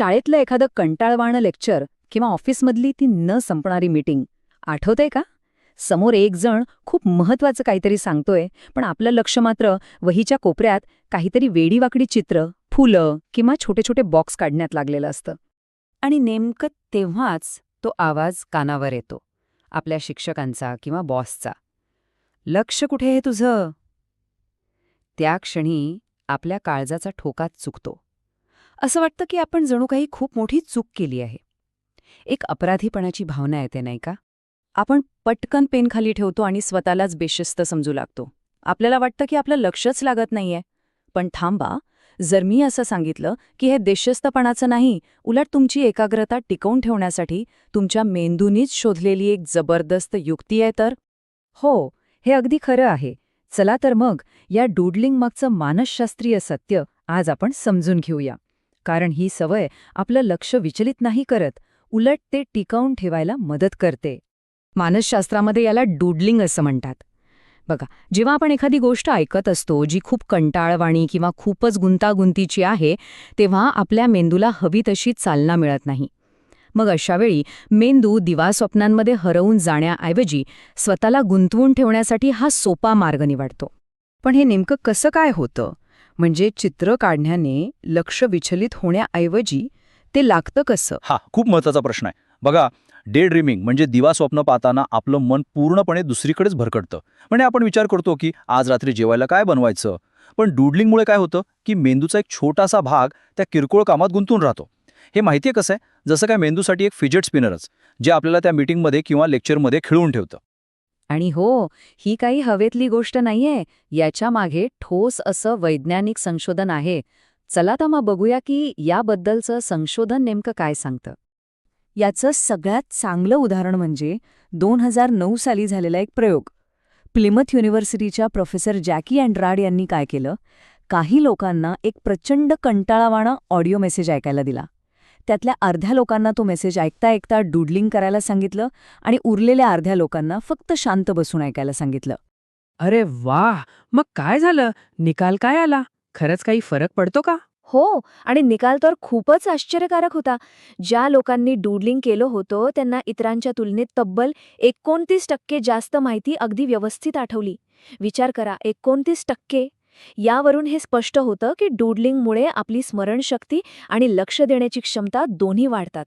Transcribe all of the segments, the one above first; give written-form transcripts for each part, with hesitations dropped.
शाळेतलं एखादं कंटाळवाणं लेक्चर किंवा ऑफिसमधली ती न संपणारी मीटिंग आठवतंय का? समोर एक जण खूप महत्वाचं काहीतरी सांगतोय, पण आपलं लक्ष मात्र वहीच्या कोपऱ्यात काहीतरी वेडीवाकडी चित्र, फुलं किंवा छोटे छोटे बॉक्स काढण्यात लागलेलं असतं. आणि नेमकं तेव्हाच तो आवाज कानावर येतो, आपल्या शिक्षकांचा किंवा बॉसचा. लक्ष कुठे आहे तुझं? त्या क्षणी आपल्या काळजाचा ठोका चुकतो. असं वाटतं की आपण जणू काही खूप मोठी चूक केली आहे. एक अपराधीपणाची भावना येते नाही का? आपण पटकन पेन खाली ठेवतो आणि स्वतःलाच बेशिस्त समजू लागतो. आपल्याला वाटतं की आपलं लक्षच लागत नाहीये. पण थांबा, जर मी असं सांगितलं की हे बेशिस्तपणाचं नाही, उलट तुमची एकाग्रता टिकवून ठेवण्यासाठी तुमच्या मेंदूनीच शोधलेली एक जबरदस्त युक्ती आहे तर? हो, हे अगदी खरं आहे. चला तर मग या डूडलिंग मागचं मानसशास्त्रीय सत्य आज आपण समजून घेऊया. कारण ही सवय आपलं लक्ष विचलित नाही करत, उलट ते टिकवून ठेवायला मदत करते. मानसशास्त्रामध्ये याला डूडलिंग असं म्हणतात. बघा, जेव्हा आपण एखादी गोष्ट ऐकत असतो जी खूप कंटाळवाणी किंवा खूपच गुंतागुंतीची आहे, तेव्हा आपल्या मेंदूला हवी तशी चालना मिळत नाही. मग अशावेळी मेंदू दिवास्वप्नांमध्ये हरवून जाण्याऐवजी स्वतःला गुंतवून ठेवण्यासाठी हा सोपा मार्ग निवडतो. पण हे नेमकं कसं काय होतं? म्हणजे चित्र काढण्याने लक्ष विचलित होण्याऐवजी ते लागतं कसं? हा खूप महत्वाचा प्रश्न आहे. बघा, डे ड्रीमिंग म्हणजे दिवा स्वप्न पाहताना आपलं मन पूर्णपणे दुसरीकडेच भरकटतं. म्हणजे आपण विचार करतो की आज रात्री जेवायला काय बनवायचं. पण डूडलिंगमुळे काय होतं की मेंदूचा एक छोटासा भाग त्या किरकोळ कामात गुंतून राहतो. हे माहितीये कसं आहे? जसं काय मेंदूसाठी एक फिजेट स्पिनरच, जे आपल्याला त्या मीटिंगमध्ये किंवा लेक्चरमध्ये खिळवून ठेवतं. आणि हो, ही काही हवेतली गोष्ट नाहीये. याच्या मागे ठोस असं वैज्ञानिक संशोधन आहे. चला तर मग बघूया की याबद्दलचं संशोधन नेमकं काय सांगतं. याचं सगळ्यात चांगलं उदाहरण म्हणजे 2009 साली झालेला एक प्रयोग. प्लिमथ युनिव्हर्सिटीच्या प्रोफेसर जॅकी अँड्राड यांनी काय केलं? काही लोकांना एक प्रचंड कंटाळावाणा ऑडिओ मेसेज ऐकायला दिला. त्यातल्या अर्ध्या लोकांना तो मेसेज ऐकता ऐकता डूडलिंग करायला सांगितलं आणि उरलेल्या अर्ध्या लोकांना फक्त शांत बसून ऐकायला सांगितलं. अरे वाह! मग काय झालं? निकाल काय आला? खरंच काही फरक पडतो का? हो, आणि निकाल तर खूपच आश्चर्यकारक होता. ज्या लोकांनी डूडलिंग केलं होतं त्यांना इतरांच्या तुलनेत तब्बल 29% जास्त माहिती अगदी व्यवस्थित आठवली. विचार करा, 29%! यावरून हे स्पष्ट होतं की डूडलिंगमुळे आपली स्मरणशक्ती आणि लक्ष देण्याची क्षमता दोन्ही वाढतात.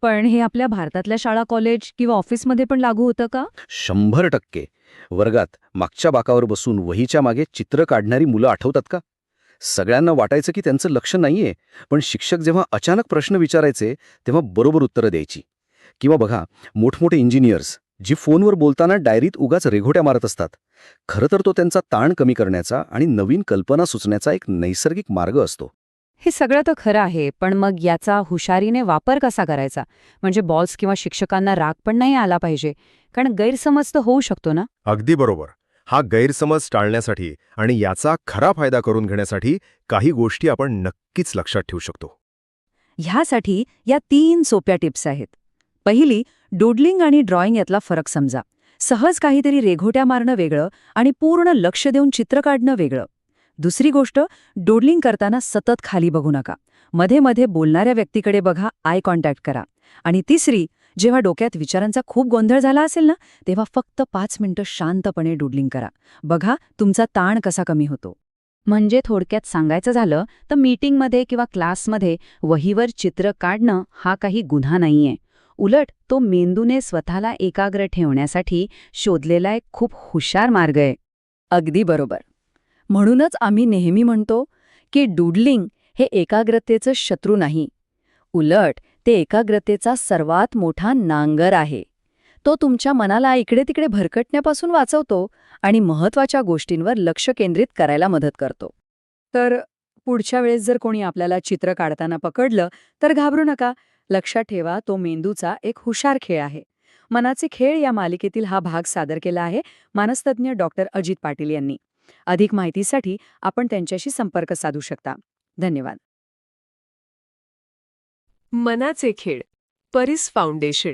पण हे आपल्या भारतातल्या शाळा, कॉलेज किंवा ऑफिसमध्ये पण लागू होतं का? 100%. वर्गात मागच्या बाकावर बसून वहीच्या मागे चित्र काढणारी मुलं आठवतात का? सगळ्यांना वाटायचं की त्यांचं लक्ष नाहीये, पण शिक्षक जेव्हा अचानक प्रश्न विचारायचे तेव्हा बरोबर उत्तरं द्यायची. किंवा बघा, मोठमोठे इंजिनियर्स जी फोनवर बोलताना डायरीत उगाच रेघोट्या मारत असतात. खरं तर तो त्यांचा ताण कमी करण्याचा आणि नवीन कल्पना सुचण्याचा एक नैसर्गिक मार्ग असतो. हे सगळं तर खरं आहे, पण मग याचा हुशारीने वापर कसा करायचा? म्हणजे बॉस किंवा शिक्षकांना राग पण नाही आला पाहिजे, कारण गैरसमज तर होऊ शकतो ना? अगदी बरोबर. हा गैरसमज टाळण्यासाठी आणि याचा खरा फायदा करून घेण्यासाठी काही गोष्टी आपण नक्कीच लक्षात ठेवू शकतो. ह्यासाठी या 3 सोप्या टिप्स आहेत. पहिली, डूडलिंग आणि ड्रॉइंग यातला फरक समजा. सहज काहीतरी रेघोट्या मारणं वेगळं आणि पूर्ण लक्ष देऊन चित्र काढणं वेगळं. दुसरी गोष्ट, डूडलिंग करताना सतत खाली बघू नका. मध्ये मध्ये बोलणाऱ्या व्यक्तीकडे बघा, आय कॉन्टॅक्ट करा. आणि तिसरी, जेव्हा डोक्यात विचारांचा खूप गोंधळ झाला असेल ना, तेव्हा फक्त 5 मिनिटं शांतपणे डूडलिंग करा. बघा तुमचा ताण कसा कमी होतो. म्हणजे थोडक्यात सांगायचं झालं तर मीटिंगमध्ये किंवा क्लासमध्ये वहीवर चित्र काढणं हा काही गुन्हा नाहीये. उलट तो मेंदूने स्वतःला एकाग्र ठेवण्यासाठी शोधलेला एक खूप हुशार मार्ग आहे. अगदी बरोबर. म्हणूनच आम्ही नेहमी म्हणतो की डूडलिंग हे एकाग्रतेचं शत्रू नाही. उलट ते एकाग्रतेचा सर्वात मोठा नांगर आहे. तो तुमच्या मनाला इकडे तिकडे भरकटण्यापासून वाचवतो आणि महत्त्वाच्या गोष्टींवर लक्ष केंद्रित करायला मदत करतो. तर पुढच्या वेळेस जर कोणी आपल्याला चित्र काढताना पकडलं तर घाबरू नका. लक्षात ठेवा, तो मेंदूचा एक हुशार खेळ आहे. मनाचे खेळ या मालिकेतील हा भाग सादर केला आहे मानसतज्ञ डॉक्टर अजित पाटील यांनी. अधिक माहितीसाठी आपण त्यांच्याशी संपर्क साधू शकता. धन्यवाद. मनाचे खेळ, परिस फाउंडेशन.